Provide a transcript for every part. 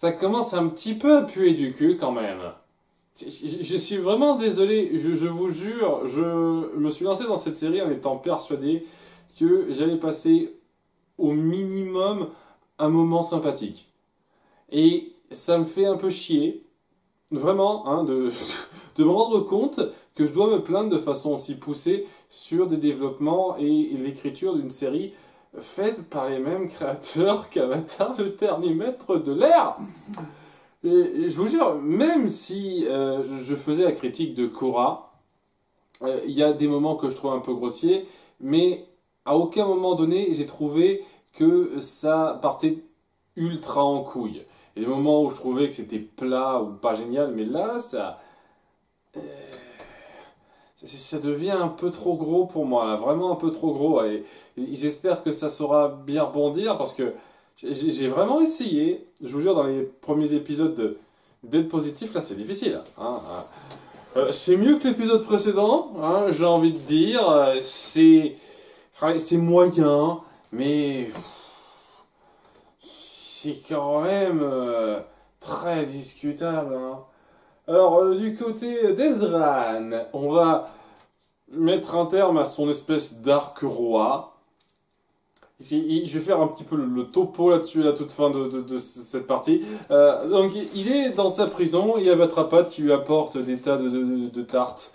ça commence un petit peu à puer du cul quand même. Je suis vraiment désolé, je vous jure, je me suis lancé dans cette série en étant persuadé que j'allais passer au minimum un moment sympathique. Et ça me fait un peu chier, vraiment, hein, de me rendre compte que je dois me plaindre de façon aussi poussée sur des développements et l'écriture d'une série faite par les mêmes créateurs qu'Avatar, le dernier maître de l'air. Et je vous jure, même si je faisais la critique de Korra, il y a des moments que je trouve un peu grossiers, mais à aucun moment donné, j'ai trouvé que ça partait ultra en couille. Et des moments où je trouvais que c'était plat ou pas génial, mais là, ça devient un peu trop gros pour moi, là, vraiment un peu trop gros. Et j'espère que ça saura bien rebondir parce que j'ai vraiment essayé. Je vous jure, dans les premiers épisodes d'être positif, là, c'est difficile, hein. C'est mieux que l'épisode précédent, hein, j'ai envie de dire. C'est moyen, mais c'est quand même très discutable, hein. Alors, du côté d'Ezran, on va mettre un terme à son espèce d'arc roi. Je vais faire un petit peu le topo là-dessus à la toute fin de cette partie. Donc, il est dans sa prison, il y a Batrapat qui lui apporte des tas de tartes.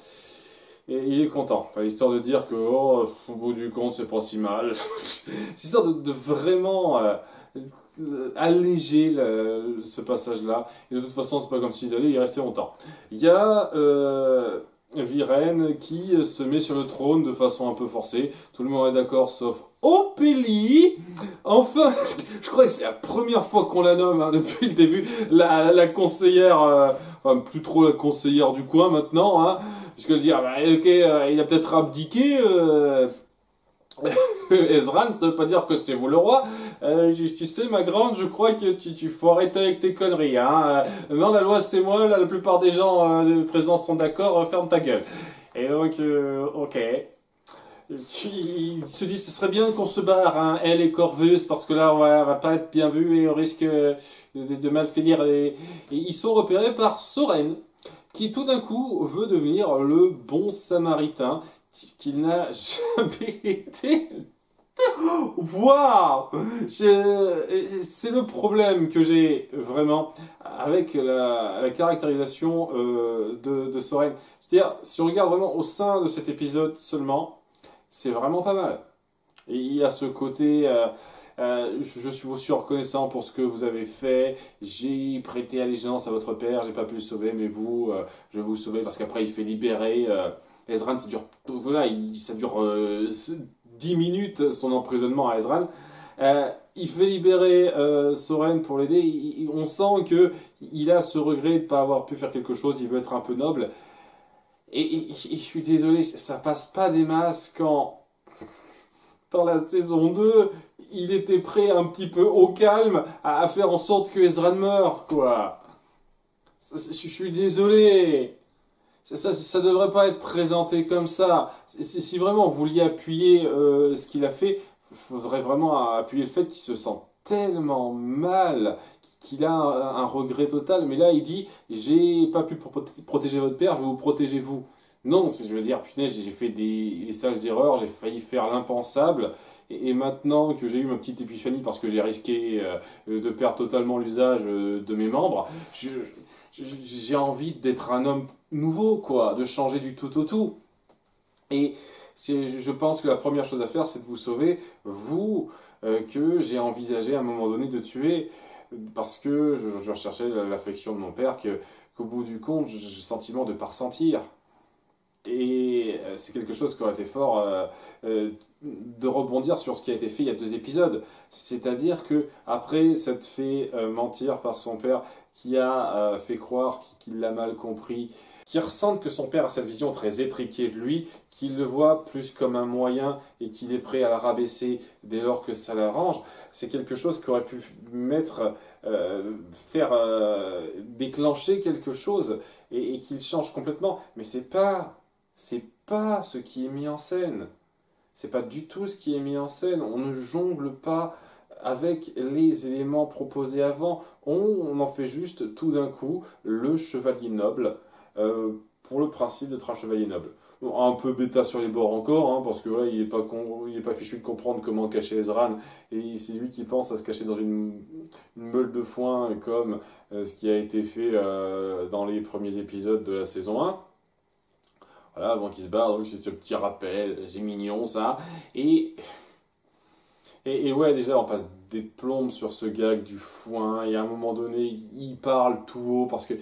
Et il est content. T'as l'histoire de dire que, oh, au bout du compte, c'est pas si mal. C'est histoire de vraiment alléger ce passage-là. Et de toute façon, c'est pas comme s'ils allaient y rester longtemps. Il y a Viren qui se met sur le trône de façon un peu forcée. Tout le monde est d'accord, sauf Opélie. Enfin, je crois que c'est la première fois qu'on la nomme, hein, depuis le début, la conseillère, enfin plus trop la conseillère du coin maintenant, hein, puisque dire, bah, ok, il a peut-être abdiqué. Ezran, ça veut pas dire que c'est vous le roi. Tu sais, ma grande, je crois que tu faut arrêter avec tes conneries. Hein. Non, la loi c'est moi, la plupart des gens présents sont d'accord, ferme ta gueule. Et donc, ok. Il se dit, ce serait bien qu'on se barre, hein, elle et Corvus, parce que là, on va pas être bien vu et on risque de mal finir. Et ils sont repérés par Soren, qui tout d'un coup veut devenir le bon samaritain qu'il n'a jamais été. Waouh! C'est le problème que j'ai vraiment avec la caractérisation de Soren. C'est-à-dire, si on regarde vraiment au sein de cet épisode seulement, c'est vraiment pas mal. Et il y a ce côté, je suis aussi reconnaissant pour ce que vous avez fait, j'ai prêté allégeance à votre père, j'ai pas pu le sauver, mais vous, je vais vous sauver parce qu'après il fait libérer. Ezran, ça dure, voilà, ça dure 10 minutes son emprisonnement à Ezran. Il fait libérer Soren pour l'aider. On sent que il a ce regret de ne pas avoir pu faire quelque chose. Il veut être un peu noble. Et je suis désolé, ça passe pas des masses quand, dans la saison 2, il était prêt un petit peu au calme à faire en sorte que Ezran meure, quoi. Je suis désolé. Ça devrait pas être présenté comme ça. Si vraiment vous vouliez appuyer ce qu'il a fait, il faudrait vraiment appuyer le fait qu'il se sent tellement mal, qu'il a un regret total. Mais là, il dit, j'ai pas pu protéger votre père, je vais vous protéger vous. Non, je veux dire, putain, j'ai fait des sales erreurs, j'ai failli faire l'impensable. Et maintenant que j'ai eu ma petite épiphanie parce que j'ai risqué de perdre totalement l'usage de mes membres, j'ai envie d'être un homme nouveau, quoi, de changer du tout au tout. Et je pense que la première chose à faire, c'est de vous sauver, vous, que j'ai envisagé à un moment donné de tuer, parce que je recherchais l'affection de mon père, qu'au bout du compte, j'ai le sentiment de ne pas ressentir. Et c'est quelque chose qui aurait été fort de rebondir sur ce qui a été fait il y a 2 épisodes. C'est-à-dire que après s'être fait mentir par son père, qui a fait croire qu'il l'a mal compris, qui ressente que son père a cette vision très étriquée de lui, qu'il le voit plus comme un moyen et qu'il est prêt à la rabaisser dès lors que ça l'arrange, c'est quelque chose qui aurait pu faire déclencher quelque chose et qu'il change complètement. Mais c'est pas ce qui est mis en scène. C'est pas du tout ce qui est mis en scène. On ne jongle pas avec les éléments proposés avant, on en fait juste tout d'un coup le chevalier noble, pour le principe d'être un chevalier noble. Bon, un peu bêta sur les bords encore, hein, parce que voilà, il est pas fichu de comprendre comment cacher Ezran, et c'est lui qui pense à se cacher dans une meule de foin, comme ce qui a été fait dans les premiers épisodes de la saison 1. Voilà, avant qu'il se barre, donc c'est ce petit rappel, c'est mignon ça. Et ouais, déjà, on passe des plombes sur ce gag du foin, et à un moment donné, il parle tout haut, parce que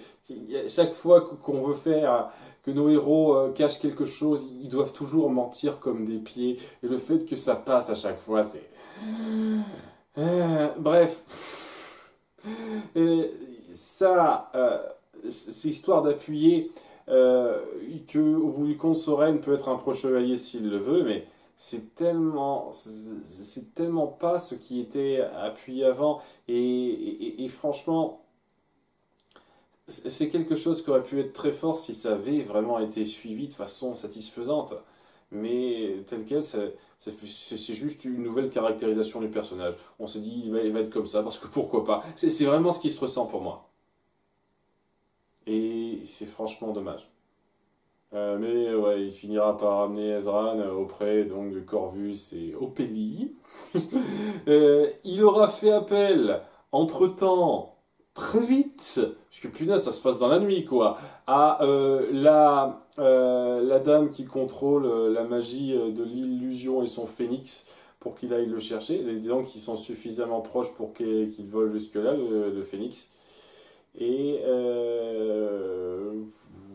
chaque fois qu'on veut faire que nos héros cachent quelque chose, ils doivent toujours mentir comme des pieds, et le fait que ça passe à chaque fois, c'est... bref, ça, c'est histoire d'appuyer que, au bout du compte, Soren peut être un pro-chevalier s'il le veut, mais c'est tellement pas ce qui était appuyé avant, et franchement, c'est quelque chose qui aurait pu être très fort si ça avait vraiment été suivi de façon satisfaisante. Mais tel quel, c'est juste une nouvelle caractérisation du personnage. On se dit, il va être comme ça, parce que pourquoi pas. C'est vraiment ce qui se ressent pour moi. Et c'est franchement dommage. Mais ouais, il finira par amener Ezran auprès donc, de Corvus et Opélie. Il aura fait appel, entre-temps, très vite, parce que punaise, ça se passe dans la nuit, quoi, à la dame qui contrôle la magie de l'illusion et son phénix pour qu'il aille le chercher. Disons qu'ils sont suffisamment proches pour qu'il vole jusque-là, le phénix. Et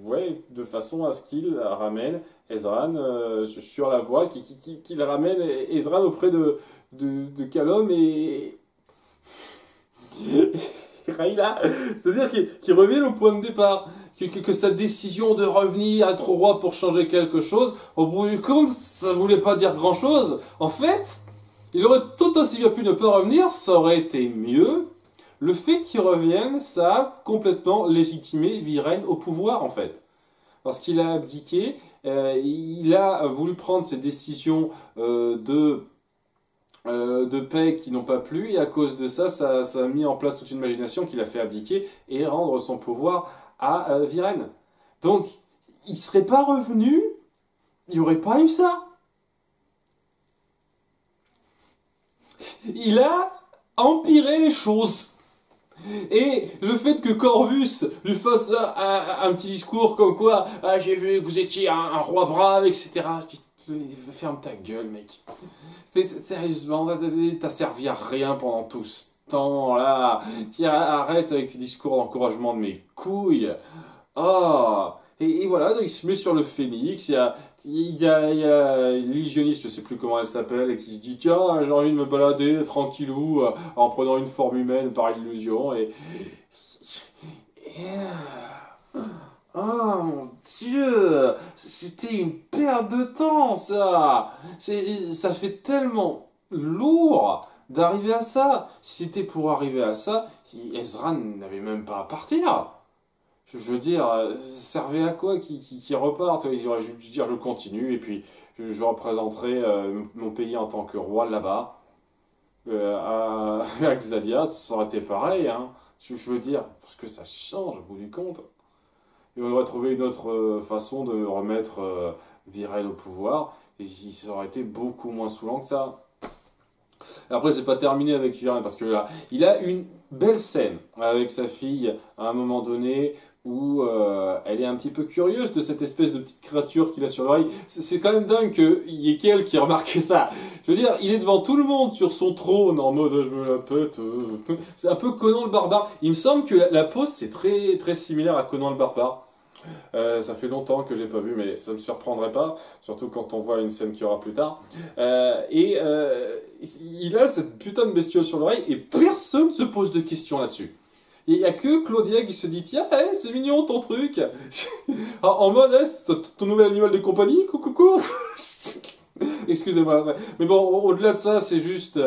ouais, de façon à ce qu'il ramène Ezran sur la voie, qu'il ramène Ezran auprès de Calom et Rhaenyra. C'est-à-dire qu'il revienne au point de départ, que sa décision de revenir être au roi pour changer quelque chose, au bout du compte, ça voulait pas dire grand-chose. En fait, il aurait tout aussi bien pu ne pas revenir, ça aurait été mieux. Le fait qu'il revienne, ça a complètement légitimé Viren au pouvoir, en fait. Parce qu'il a abdiqué, il a voulu prendre ses décisions de paix qui n'ont pas plu, et à cause de ça, ça a mis en place toute une imagination qui l'a fait abdiquer et rendre son pouvoir à Viren. Donc, il serait pas revenu, il n'y aurait pas eu ça. Il a empiré les choses. Et le fait que Corvus lui fasse un petit discours comme quoi j'ai vu que vous étiez un roi brave, etc. Ferme ta gueule, mec. Sérieusement, t'as servi à rien pendant tout ce temps-là. Arrête avec tes discours d'encouragement de mes couilles. Oh. Et voilà, donc il se met sur le phénix, il y a l'illusionniste, je sais plus comment elle s'appelle, et qui se dit, tiens, j'ai envie de me balader tranquillou, en prenant une forme humaine par illusion, oh mon Dieu, c'était une perte de temps, ça. Ça fait tellement lourd d'arriver à ça. Si c'était pour arriver à ça, Ezran n'avait même pas à partir. Je veux dire, ça servait à quoi qui repartent? Ils auraient dû dire je continue et puis je représenterai mon pays en tant que roi là-bas. À Xadia, ça aurait été pareil, hein. Je veux dire, parce que ça change au bout du compte. Et on aurait trouvé une autre façon de remettre Viren au pouvoir, et ça aurait été beaucoup moins saoulant que ça. Après, c'est pas terminé avec Viren, parce que là, il a une belle scène avec sa fille à un moment donné où elle est un petit peu curieuse de cette espèce de petite créature qu'il a sur l'oreille. C'est quand même dingue qu'il y ait qu'elle qui a remarqué ça. Je veux dire, il est devant tout le monde sur son trône en mode je me la pète. C'est un peu Conan le barbare. Il me semble que la pose c'est très, très similaire à Conan le barbare. Ça fait longtemps que j'ai pas vu, mais ça me surprendrait pas, surtout quand on voit une scène qu'il y aura plus tard. Il a cette putain de bestiole sur l'oreille et personne se pose de questions là-dessus. Il n'y a que Claudia qui se dit tiens, hey, c'est mignon ton truc. En mode hey, c'est ton nouvel animal de compagnie, coucou. Excusez-moi. Mais bon, au-delà de ça, c'est juste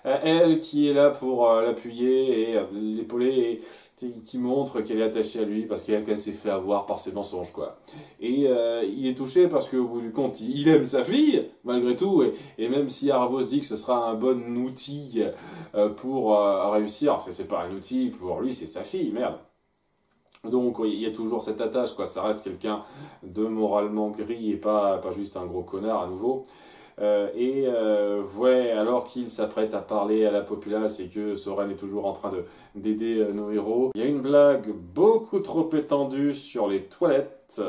elle qui est là pour l'appuyer et l'épauler et qui montre qu'elle est attachée à lui parce qu'elle s'est fait avoir par ses mensonges, quoi. Et il est touché parce qu'au bout du compte, il aime sa fille, malgré tout. Et même si Arvos dit que ce sera un bon outil pour réussir, c'est pas un outil pour lui, c'est sa fille, merde. Donc oui, il y a toujours cette attache, quoi. Ça reste quelqu'un de moralement gris et pas juste un gros connard à nouveau. Ouais, alors qu'il s'apprête à parler à la populace et que Soren est toujours en train d'aider nos héros, il y a une blague beaucoup trop étendue sur les toilettes.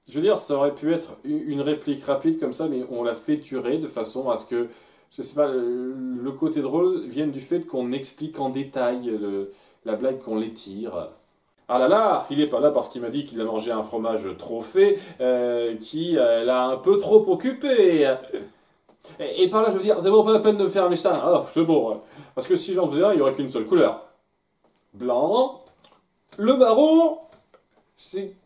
Je veux dire, ça aurait pu être une réplique rapide comme ça, mais on l'a fait durer de façon à ce que, je sais pas, le côté drôle vienne du fait qu'on explique en détail la blague, qu'on l'étire. Ah là là, il est pas là parce qu'il m'a dit qu'il a mangé un fromage trop fait, qui l'a un peu trop occupé. Et par là, je veux dire, c'est vraiment pas la peine de me faire un méchant. Ah, c'est bon, ouais. Parce que si j'en faisais un, il y aurait qu'une seule couleur. Blanc. Le marron, c'est...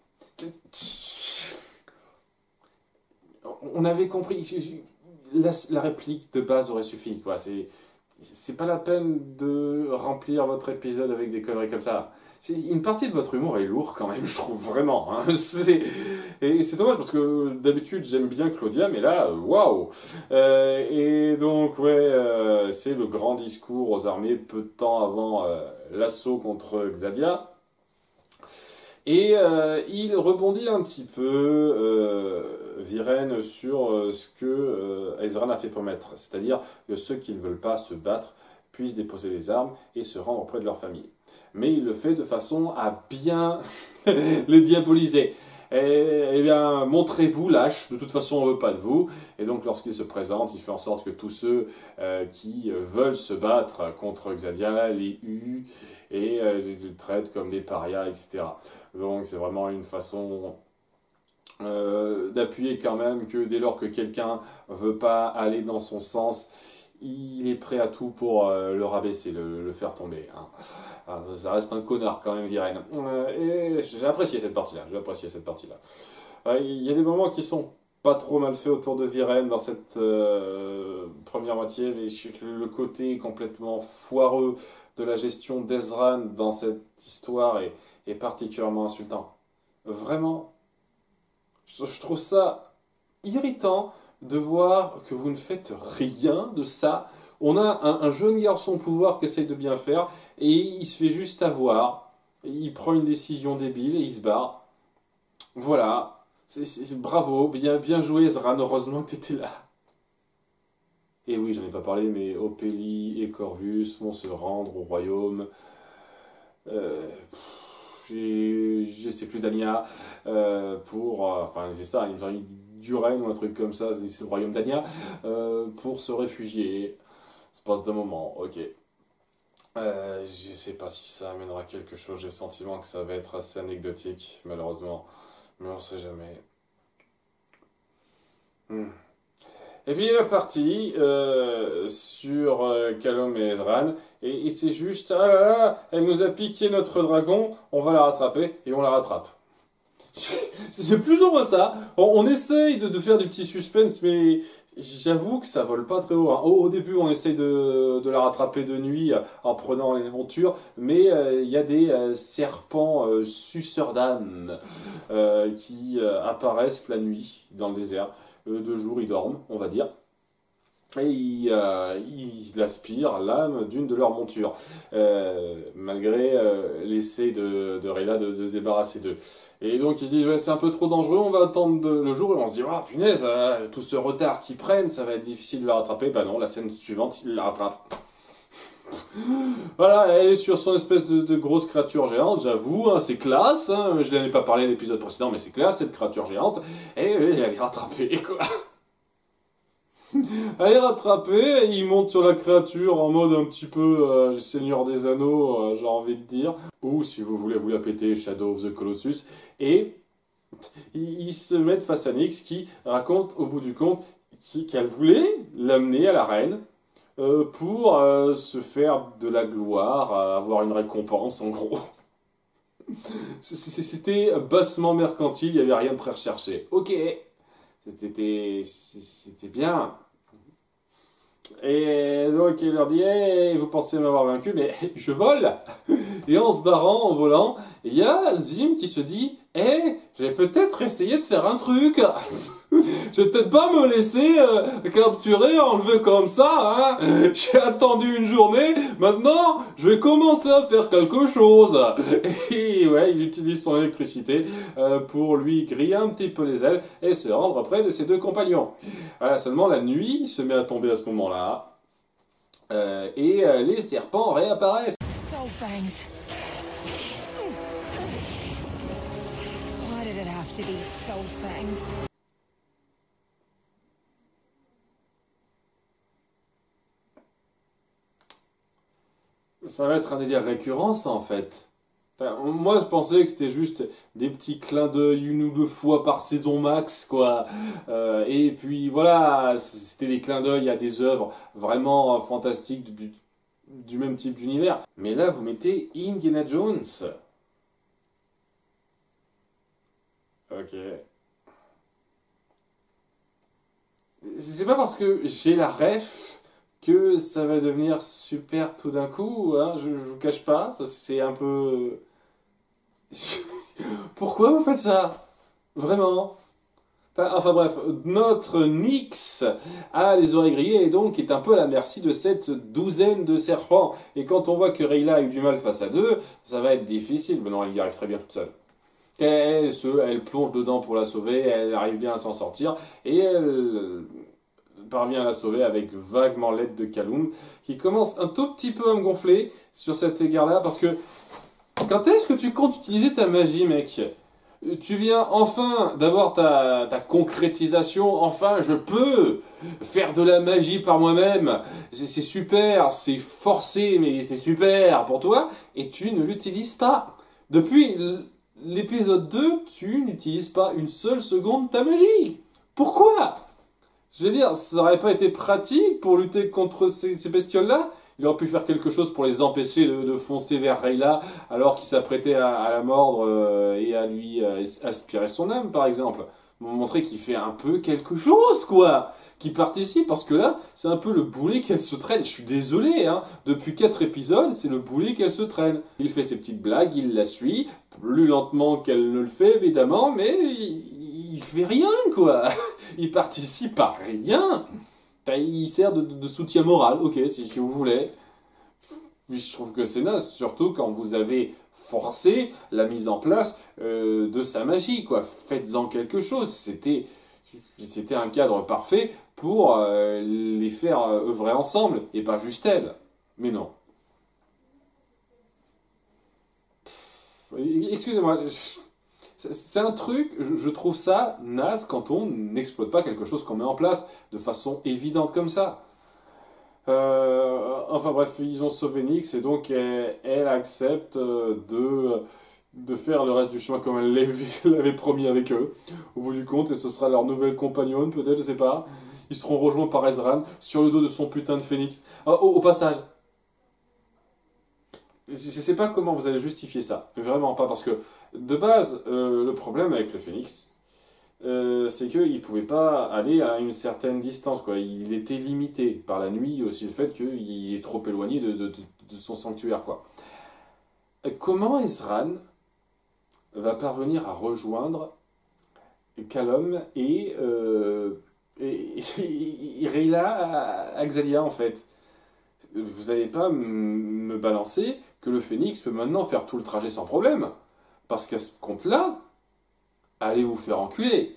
On avait compris. La réplique de base aurait suffi, quoi. C'est pas la peine de remplir votre épisode avec des conneries comme ça. Une partie de votre humour est lourd quand même, je trouve vraiment. Hein. Et c'est dommage parce que d'habitude j'aime bien Claudia, mais là, waouh. Et donc, ouais, c'est le grand discours aux armées peu de temps avant l'assaut contre Xadia. Et il rebondit un petit peu, Viren, sur ce que Ezran a fait promettre, c'est-à-dire que ceux qui ne veulent pas se battre puissent déposer les armes et se rendre auprès de leur famille. Mais il le fait de façon à bien les diaboliser. Eh bien, montrez-vous lâches, de toute façon on ne veut pas de vous. Et donc lorsqu'il se présente, il fait en sorte que tous ceux qui veulent se battre contre Xadia les huent et les traitent comme des parias, etc. Donc c'est vraiment une façon d'appuyer quand même que dès lors que quelqu'un ne veut pas aller dans son sens, il est prêt à tout pour le rabaisser, le faire tomber. Hein. Alors, ça reste un connard quand même, Viren. Et j'ai apprécié cette partie-là. Il y a des moments qui sont pas trop mal faits autour de Viren dans cette première moitié, mais le côté complètement foireux de la gestion d'Ezran dans cette histoire est particulièrement insultant. Vraiment, je trouve ça irritant de voir que vous ne faites rien de ça. On a un jeune garçon au pouvoir qui essaye de bien faire et il se fait juste avoir. Il prend une décision débile et il se barre. Voilà. Bravo, bien joué Ezran, heureusement que t'étais là. Et oui, j'en ai pas parlé, mais Opélie et Corvus vont se rendre au royaume. Je sais plus, Dania, enfin c'est ça, du Règne ou un truc comme ça, c'est le royaume d'Ania, pour se réfugier. Ça passe d'un moment, ok. Je sais pas si ça amènera quelque chose, j'ai le sentiment que ça va être assez anecdotique, malheureusement, mais on sait jamais. Et puis il est parti sur Calom et Ezran, et c'est juste, ah là là, elle nous a piqué notre dragon, on va la rattraper, et on la rattrape. C'est plus ou moins ça. On essaye de faire du petit suspense, mais j'avoue que ça vole pas très haut. Hein. Au début, on essaye de la rattraper de nuit en prenant les montures, mais il y a des serpents suceurs d'âme qui apparaissent la nuit dans le désert. De jour, ils dorment, on va dire. Et ils aspirent l'âme d'une de leurs montures, malgré l'essai de Rayla de se débarrasser d'eux. Et donc ils se disent, ouais, c'est un peu trop dangereux, on va attendre le jour, et on se dit, oh punaise, tout ce retard qu'ils prennent, ça va être difficile de la rattraper. Bah non, la scène suivante, ils la rattrapent. Voilà, elle est sur son espèce de grosse créature géante, j'avoue, hein, c'est classe, hein, je n'en ai pas parlé à l'épisode précédent, mais c'est classe, cette créature géante, et elle est rattrapée, quoi. Elle est rattrapée, il monte sur la créature en mode un petit peu Seigneur des Anneaux, j'ai envie de dire. Ou, si vous voulez vous la péter, Shadow of the Colossus. Et ils se mettent face à Nyx qui raconte au bout du compte qu'elle voulait l'amener à la reine pour se faire de la gloire, avoir une récompense en gros. C'était bassement mercantile, il n'y avait rien de très recherché. Ok. C'était bien. Et donc il leur dit, hey, vous pensez m'avoir vaincu, mais je vole. Et en se barrant, en volant, il y a Zim qui se dit, hey, j'ai peut-être essayé de faire un truc. Je vais peut-être pas me laisser capturer, enlever comme ça, hein. J'ai attendu une journée, maintenant je vais commencer à faire quelque chose. Et ouais, il utilise son électricité pour lui griller un petit peu les ailes et se rendre près de ses deux compagnons. Voilà, seulement la nuit se met à tomber à ce moment-là et les serpents réapparaissent. Soulfangs. Why did it have to be Soulfangs? Ça va être un délire récurrent, ça, en fait. Enfin, moi, je pensais que c'était juste des petits clins d'œil une ou deux fois par saison max, quoi. Et puis, voilà, c'était des clins d'œil à des œuvres vraiment fantastiques du même type d'univers. Mais là, vous mettez Indiana Jones. Ok. C'est pas parce que j'ai la ref que ça va devenir super tout d'un coup, hein, je vous cache pas, ça c'est un peu... Pourquoi vous faites ça? Vraiment? Enfin bref, notre Nyx a les oreilles grillées et donc est un peu à la merci de cette douzaine de serpents. Et quand on voit que Rayla a eu du mal face à deux, ça va être difficile. Mais non, elle y arrive très bien toute seule. Elle plonge dedans pour la sauver, elle arrive bien à s'en sortir et elle parvient à la sauver avec vaguement l'aide de Kaloum qui commence un tout petit peu à me gonfler sur cet égard-là parce que quand est-ce que tu comptes utiliser ta magie, mec? Tu viens enfin d'avoir ta concrétisation, enfin je peux faire de la magie par moi-même, c'est super, c'est forcé mais c'est super pour toi et tu ne l'utilises pas. Depuis l'épisode 2, tu n'utilises pas une seule seconde ta magie. Pourquoi? Je veux dire, ça aurait pas été pratique pour lutter contre ces bestioles-là? Il aurait pu faire quelque chose pour les empêcher de foncer vers Rayla alors qu'il s'apprêtait à la mordre et à lui aspirer son âme, par exemple. Montrer qu'il fait un peu quelque chose, quoi. Qu'il participe, parce que là, c'est un peu le boulet qu'elle se traîne. Je suis désolé, hein. Depuis 4 épisodes, c'est le boulet qu'elle se traîne. Il fait ses petites blagues, il la suit, plus lentement qu'elle ne le fait, évidemment, mais il fait rien, quoi. Il participe à rien. Il sert de soutien moral, ok, si vous voulez. Mais je trouve que c'est naze, surtout quand vous avez forcé la mise en place de sa magie, quoi. Faites-en quelque chose. C'était un cadre parfait pour les faire œuvrer ensemble, et pas juste elle. Mais non. Excusez-moi, c'est un truc, je trouve ça naze quand on n'exploite pas quelque chose qu'on met en place de façon évidente comme ça. Enfin bref, ils ont sauvé Nyx et donc elle accepte de faire le reste du chemin comme elle l'avait promis avec eux, au bout du compte, et ce sera leur nouvelle compagnonne, peut-être, je sais pas. Ils seront rejoints par Ezran sur le dos de son putain de phénix. Ah, au passage, je sais pas comment vous allez justifier ça, vraiment pas, parce que de base, le problème avec le phénix, c'est qu'il ne pouvait pas aller à une certaine distance, quoi. Il était limité par la nuit, aussi le fait qu'il est trop éloigné de son sanctuaire, quoi. Comment Ezran va parvenir à rejoindre Calum et Rayla à Xalia, en fait? Vous n'allez pas me balancer que le phénix peut maintenant faire tout le trajet sans problème. Parce qu'à ce compte-là, allez vous faire enculer.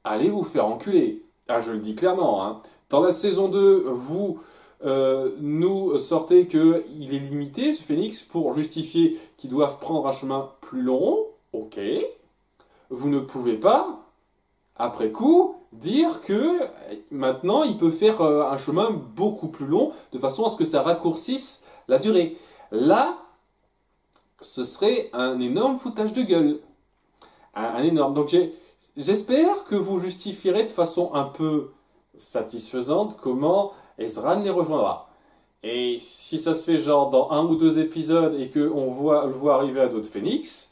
Allez vous faire enculer. Ah, je le dis clairement, hein. Dans la saison 2, vous nous sortez qu'il est limité, ce phénix, pour justifier qu'ils doivent prendre un chemin plus long. Ok. Vous ne pouvez pas, après coup, dire que maintenant il peut faire un chemin beaucoup plus long, de façon à ce que ça raccourcisse la durée. Là, ce serait un énorme foutage de gueule. Un énorme. Donc j'espère que vous justifierez de façon un peu satisfaisante comment Ezran les rejoindra. Et si ça se fait genre dans 1 ou 2 épisodes et qu'on le voit arriver à d'autres phénix,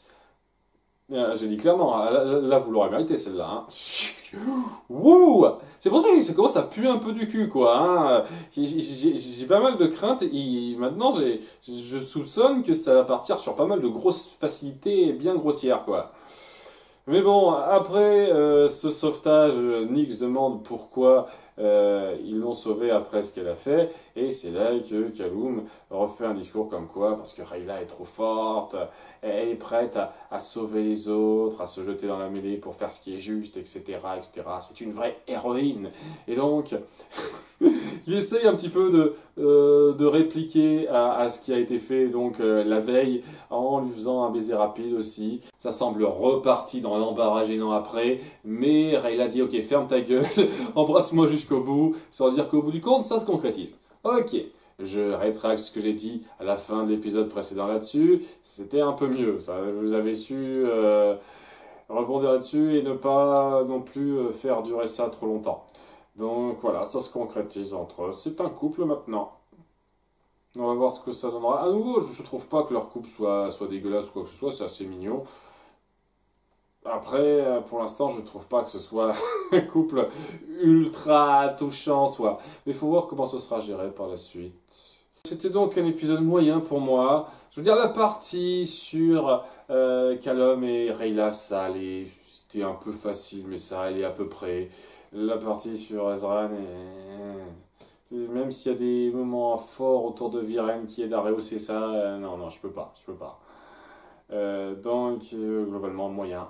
J'ai dit clairement, là vous l'aurez mérité celle-là. Hein. Wouh! C'est pour ça que ça commence à puer un peu du cul, quoi. Hein. J'ai pas mal de craintes et maintenant je soupçonne que ça va partir sur pas mal de grosses facilités bien grossières, quoi. Mais bon, après ce sauvetage, Nick se demande pourquoi ils l'ont sauvée après ce qu'elle a fait, et c'est là que Kaloum refait un discours comme quoi, parce que Rayla est trop forte, elle est prête à sauver les autres, à se jeter dans la mêlée pour faire ce qui est juste, etc., etc. C'est une vraie héroïne. Et donc, il essaye un petit peu de répliquer à ce qui a été fait donc la veille en lui faisant un baiser rapide aussi. Ça semble reparti dans l'embarras gênant après, mais Rayla dit ok, ferme ta gueule, embrasse-moi jusqu'au bout, sans dire qu'au bout du compte ça se concrétise. Ok, je rétracte ce que j'ai dit à la fin de l'épisode précédent là-dessus, c'était un peu mieux, ça, vous avez su rebondir là-dessus et ne pas non plus faire durer ça trop longtemps. Donc voilà, ça se concrétise entre eux. C'est un couple maintenant. On va voir ce que ça donnera. À nouveau, je trouve pas que leur couple soit dégueulasse ou quoi que ce soit, c'est assez mignon. Après, pour l'instant, je trouve pas que ce soit un couple ultra touchant, soit. Mais il faut voir comment ce sera géré par la suite. C'était donc un épisode moyen pour moi. Je veux dire, la partie sur Callum et Rayla, ça allait. C'était un peu facile, mais ça allait à peu près. La partie sur Ezran, même s'il y a des moments forts autour de Viren qui aident à rehausser ça, non, je peux pas. Donc, globalement, moyen.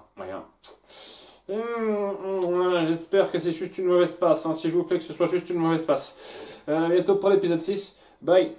J'espère que c'est juste une mauvaise passe, hein, s'il vous plaît, que ce soit juste une mauvaise passe. À bientôt pour l'épisode 6. Bye!